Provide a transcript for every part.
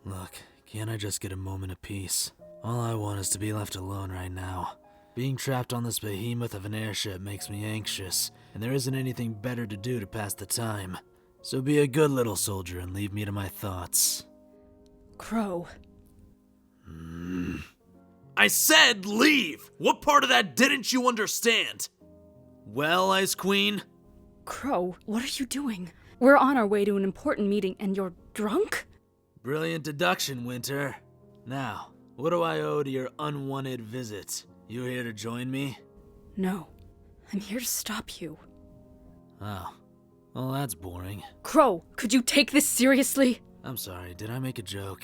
Look, can't I just get a moment of peace? All I want is to be left alone right now. Being trapped on this behemoth of an airship makes me anxious, and there isn't anything better to do to pass the time. So be a good little soldier and leave me to my thoughts. Qrow. I said leave! What part of that didn't you understand? Well, Ice Queen? Qrow, what are you doing? We're on our way to an important meeting and you're drunk? Brilliant deduction, Winter. Now, what do I owe to your unwanted visit? You here to join me? No. I'm here to stop you. Oh. Well, that's boring. Qrow, could you take this seriously? I'm sorry, did I make a joke?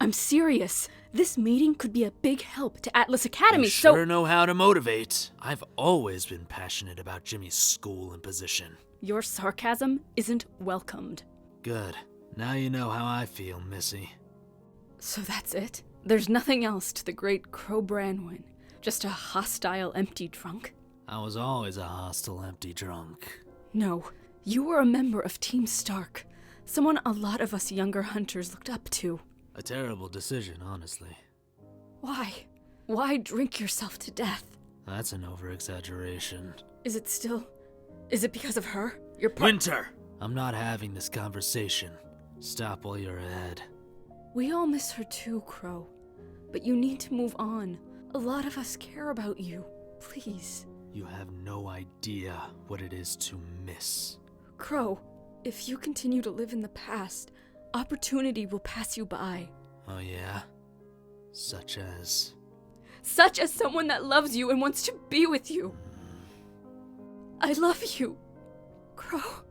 I'm serious. This meeting could be a big help to Atlas Academy, You so— sure know how to motivate. I've always been passionate about Jimmy's school and position. Your sarcasm isn't welcomed. Good. Now you know how I feel, Missy. So that's it? There's nothing else to the great Qrow Branwen? Just a hostile, empty drunk? I was always a hostile, empty drunk. No, you were a member of Team Stark. Someone a lot of us younger hunters looked up to. A terrible decision, honestly. Why? Why drink yourself to death? That's an over-exaggeration. Is it because of her? Winter! I'm not having this conversation. Stop while you're ahead. We all miss her too, Qrow. But you need to move on. A lot of us care about you. Please. You have no idea what it is to miss. Qrow, if you continue to live in the past, opportunity will pass you by. Oh yeah? Such as someone that loves you and wants to be with you. I love you, Qrow.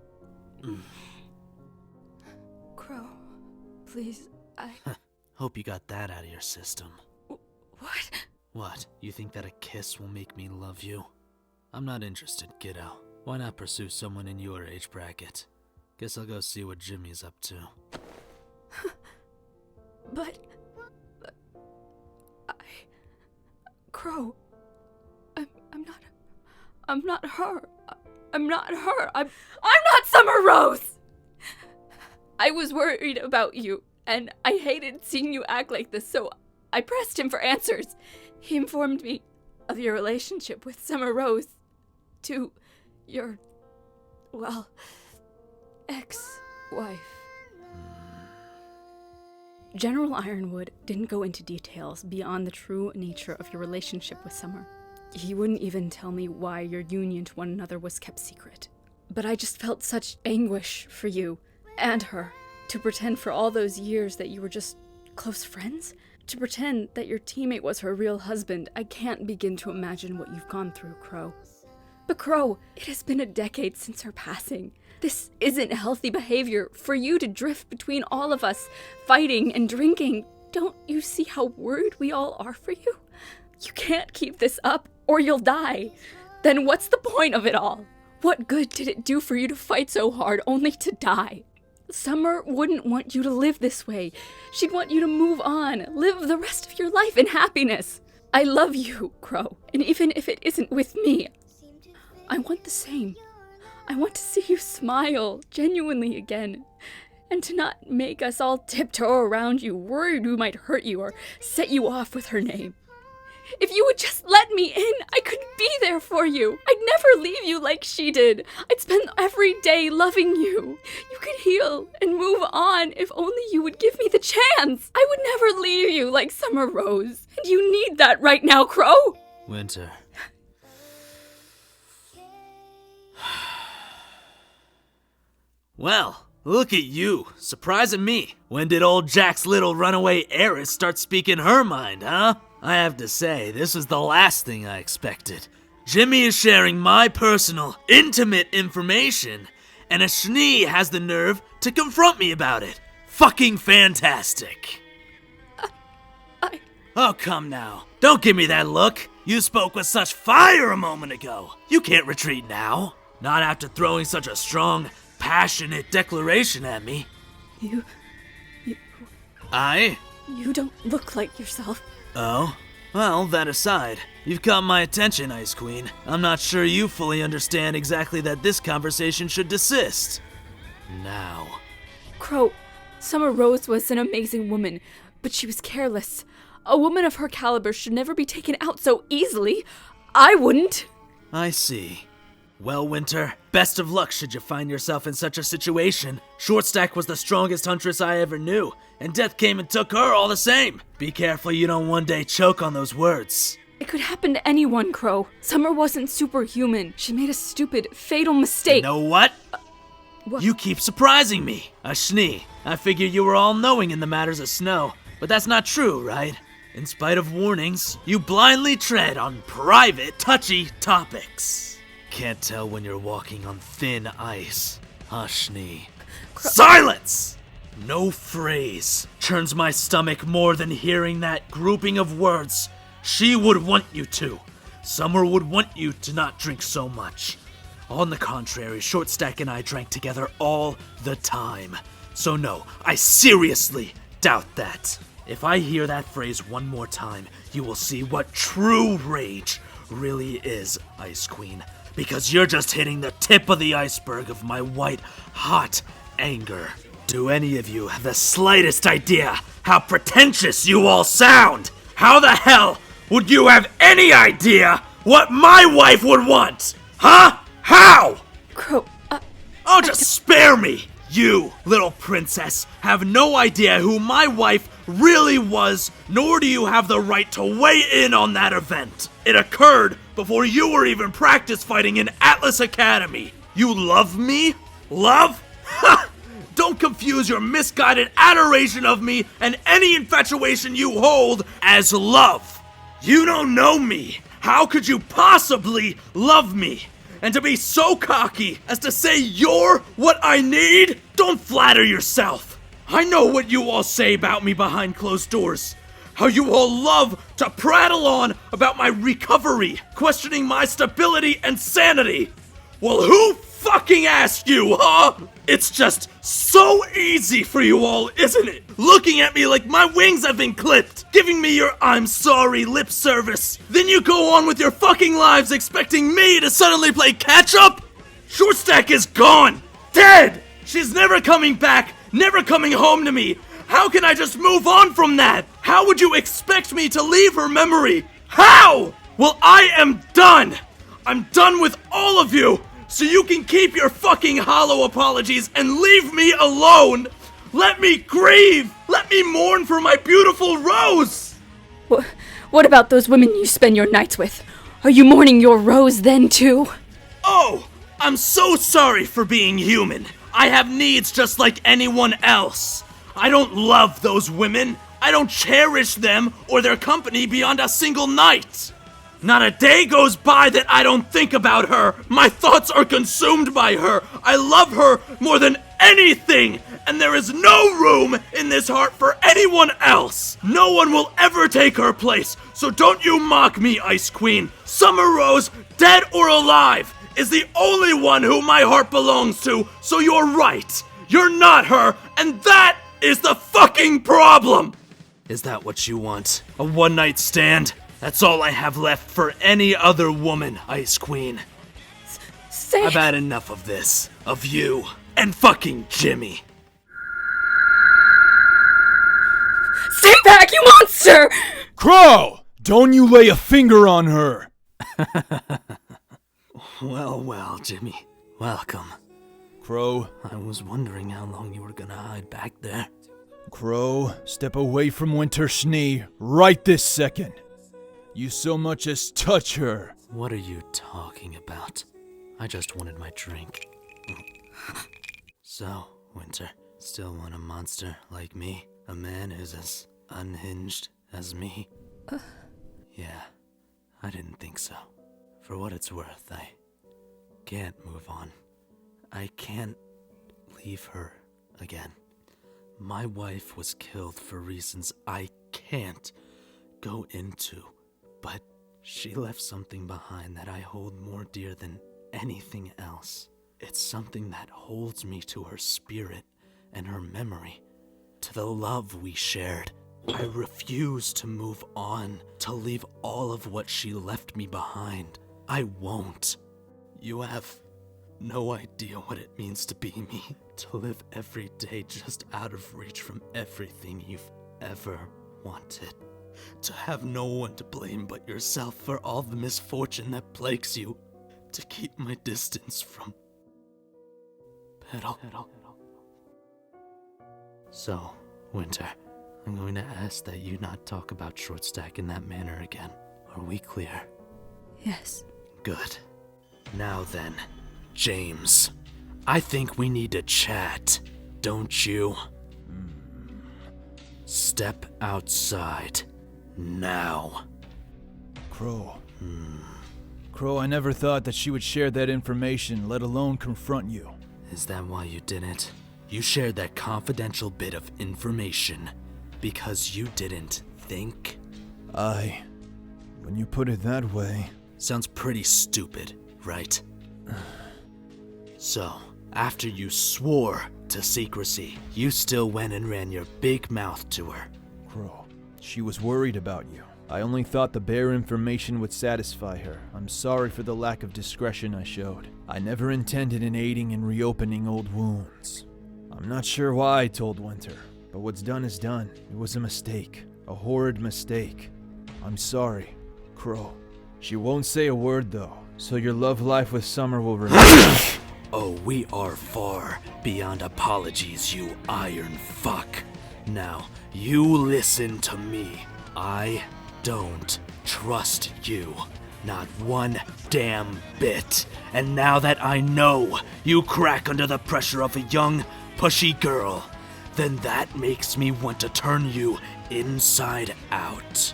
Qrow, please, Hope you got that out of your system. What? What? You think that a kiss will make me love you? I'm not interested, kiddo. Why not pursue someone in your age bracket? Guess I'll go see what Jimmy's up to. But Qrow, I'm not her. I'm not her. I'm not Summer Rose! I was worried about you, and I hated seeing you act like this, so I pressed him for answers. He informed me of your relationship with Summer Rose to your, well, ex-wife. General Ironwood didn't go into details beyond the true nature of your relationship with Summer. He wouldn't even tell me why your union to one another was kept secret. But I just felt such anguish for you and her. To pretend for all those years that you were just close friends? To pretend that your teammate was her real husband? I can't begin to imagine what you've gone through, Qrow. But Qrow, it has been a decade since her passing. This isn't healthy behavior for you to drift between all of us, fighting and drinking. Don't you see how worried we all are for you? You can't keep this up, or you'll die. Then what's the point of it all? What good did it do for you to fight so hard only to die? Summer wouldn't want you to live this way. She'd want you to move on, live the rest of your life in happiness. I love you, Qrow, and even if it isn't with me, I want the same. I want to see you smile genuinely again, and to not make us all tiptoe around you, worried we might hurt you or set you off with her name. If you would just let me in, I could be there for you. I'd never leave you like she did. I'd spend every day loving you. You could heal and move on if only you would give me the chance. I would never leave you like Summer Rose. And you need that right now, Qrow. Winter. Well, look at you, surprising me. When did old Jack's little runaway heiress start speaking her mind, huh? I have to say, this is the last thing I expected. Jimmy is sharing my personal, intimate information, and a Schnee has the nerve to confront me about it. Fucking fantastic. Oh, come now. Don't give me that look. You spoke with such fire a moment ago. You can't retreat now. Not after throwing such a strong, passionate declaration at me. You don't look like yourself. Oh? Well, that aside, you've caught my attention, Ice Queen. I'm not sure you fully understand exactly that this conversation should desist. Now. Qrow, Summer Rose was an amazing woman, but she was careless. A woman of her caliber should never be taken out so easily. I wouldn't. I see. Well, Winter, best of luck should you find yourself in such a situation. Shortstack was the strongest huntress I ever knew, and death came and took her all the same. Be careful you don't one day choke on those words. It could happen to anyone, Qrow. Summer wasn't superhuman. She made a stupid, fatal mistake. You know what? What? You keep surprising me. Schnee, I figure you were all-knowing in the matters of snow, but that's not true, right? In spite of warnings, you blindly tread on private, touchy topics. Can't tell when you're walking on thin ice, huh, Schnee? Silence! No phrase churns my stomach more than hearing that grouping of words. She would want you to. Summer would want you to not drink so much. On the contrary, Shortstack and I drank together all the time. So no, I seriously doubt that. If I hear that phrase one more time, you will see what true rage really is, Ice Queen. Because you're just hitting the tip of the iceberg of my white, hot anger. Do any of you have the slightest idea how pretentious you all sound? How the hell would you have any idea what my wife would want? Huh? How? Qrow, Oh, just spare me! You, little princess, have no idea who my wife really was, nor do you have the right to weigh in on that event. It occurred before you were even practice fighting in Atlas Academy. You love me? Love? Ha! Don't confuse your misguided adoration of me and any infatuation you hold as love. You don't know me. How could you possibly love me? And to be so cocky as to say you're what I need? Don't flatter yourself. I know what you all say about me behind closed doors. How you all love to prattle on about my recovery, questioning my stability and sanity. Well, who fucking asked you, huh? It's just so easy for you all, isn't it? Looking at me like my wings have been clipped, giving me your I'm sorry lip service. Then you go on with your fucking lives expecting me to suddenly play catch up? Shortstack is gone. Dead. She's never coming back, never coming home to me. How can I just move on from that? How would you expect me to leave her memory? How? Well, I am done. I'm done with all of you. So you can keep your fucking hollow apologies and leave me alone! Let me grieve! Let me mourn for my beautiful Rose! What about those women you spend your nights with? Are you mourning your Rose then too? Oh, I'm so sorry for being human. I have needs just like anyone else. I don't love those women. I don't cherish them or their company beyond a single night. Not a day goes by that I don't think about her. My thoughts are consumed by her. I love her more than anything, and there is no room in this heart for anyone else. No one will ever take her place, so don't you mock me, Ice Queen. Summer Rose, dead or alive, is the only one who my heart belongs to, so you're right. You're not her, and that is the fucking problem. Is that what you want? A one-night stand? That's all I have left for any other woman, Ice Queen. I've had enough of this. Of you. And fucking Jimmy. Stay back, you monster! Qrow! Don't you lay a finger on her! Well, Jimmy. Welcome. Qrow. I was wondering how long you were gonna hide back there. Qrow, step away from Winter Schnee right this second. You so much as touch her. What are you talking about? I just wanted my drink. So, Winter, still want a monster like me? A man who's as unhinged as me? Yeah, I didn't think so. For what it's worth, I can't move on. I can't leave her again. My wife was killed for reasons I can't go into. But she left something behind that I hold more dear than anything else. It's something that holds me to her spirit and her memory, to the love we shared. I refuse to move on, to leave all of what she left me behind. I won't. You have no idea what it means to be me. To live every day just out of reach from everything you've ever wanted. To have no one to blame but yourself for all the misfortune that plagues you. To keep my distance from... Petal. So, Winter, I'm going to ask that you not talk about Short Stack in that manner again. Are we clear? Yes. Good. Now then, James, I think we need to chat, don't you? Step outside, now. Qrow. Qrow, I never thought that she would share that information, let alone confront you. Is that why you didn't? You shared that confidential bit of information because you didn't think? When you put it that way... Sounds pretty stupid, right? So, after you swore to secrecy, you still went and ran your big mouth to her. Qrow, she was worried about you. I only thought the bare information would satisfy her. I'm sorry for the lack of discretion I showed. I never intended in aiding in reopening old wounds. I'm not sure why I told Winter, but what's done is done. It was a mistake. A horrid mistake. I'm sorry, Qrow. She won't say a word though, so your love life with Summer will remain. Oh, we are far beyond apologies, you iron fuck. Now, you listen to me. I don't trust you. Not one damn bit. And now that I know you crack under the pressure of a young, pushy girl, then that makes me want to turn you inside out.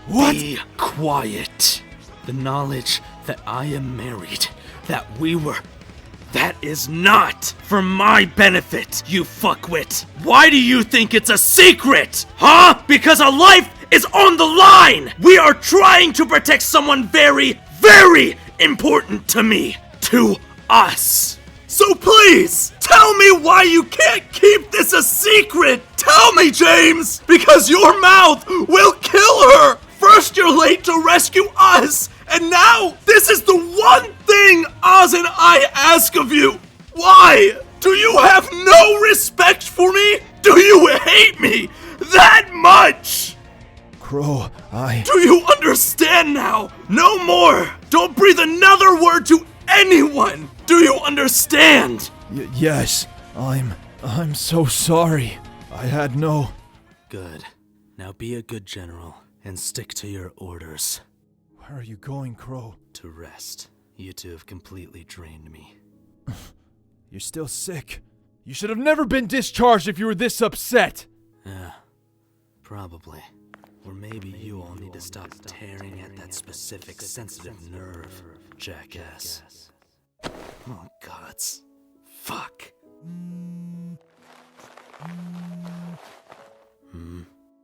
What? Be quiet. The knowledge that I am married, that is not for my benefit, you fuckwit. Why do you think it's a secret? Huh? Because a life is on the line. We are trying to protect someone very, very important to me. To us. So please, tell me why you can't keep this a secret. Tell me, James, because your mouth will kill her. First you're late to rescue us, and now this is the one thing Oz and I ask of you. Why? Do you have no respect for me? Do you hate me that much? Qrow, Do you understand now? No more. Don't breathe another word to anyone. Do you understand? Yes, I'm so sorry. I had no... Good. Now be a good general and stick to your orders. Where are you going, Qrow? To rest. You two have completely drained me. You're still sick. You should have never been discharged if you were this upset. Yeah, probably. Or maybe you all need to stop tearing at that specific sensitive nerve, jackass. Oh, gods. Fuck.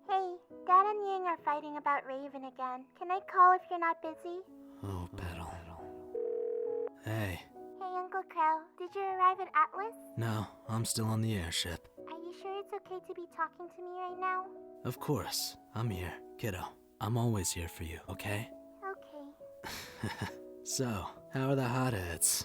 Hey, Dad and Yang are fighting about Raven again. Can I call if you're not busy? Oh, Petal. Hey. Hey, Uncle Qrow, did you arrive at Atlas? No, I'm still on the airship. Are you sure it's okay to be talking to me right now? Of course. I'm here, kiddo. I'm always here for you, okay? Okay. So, how are the hotheads?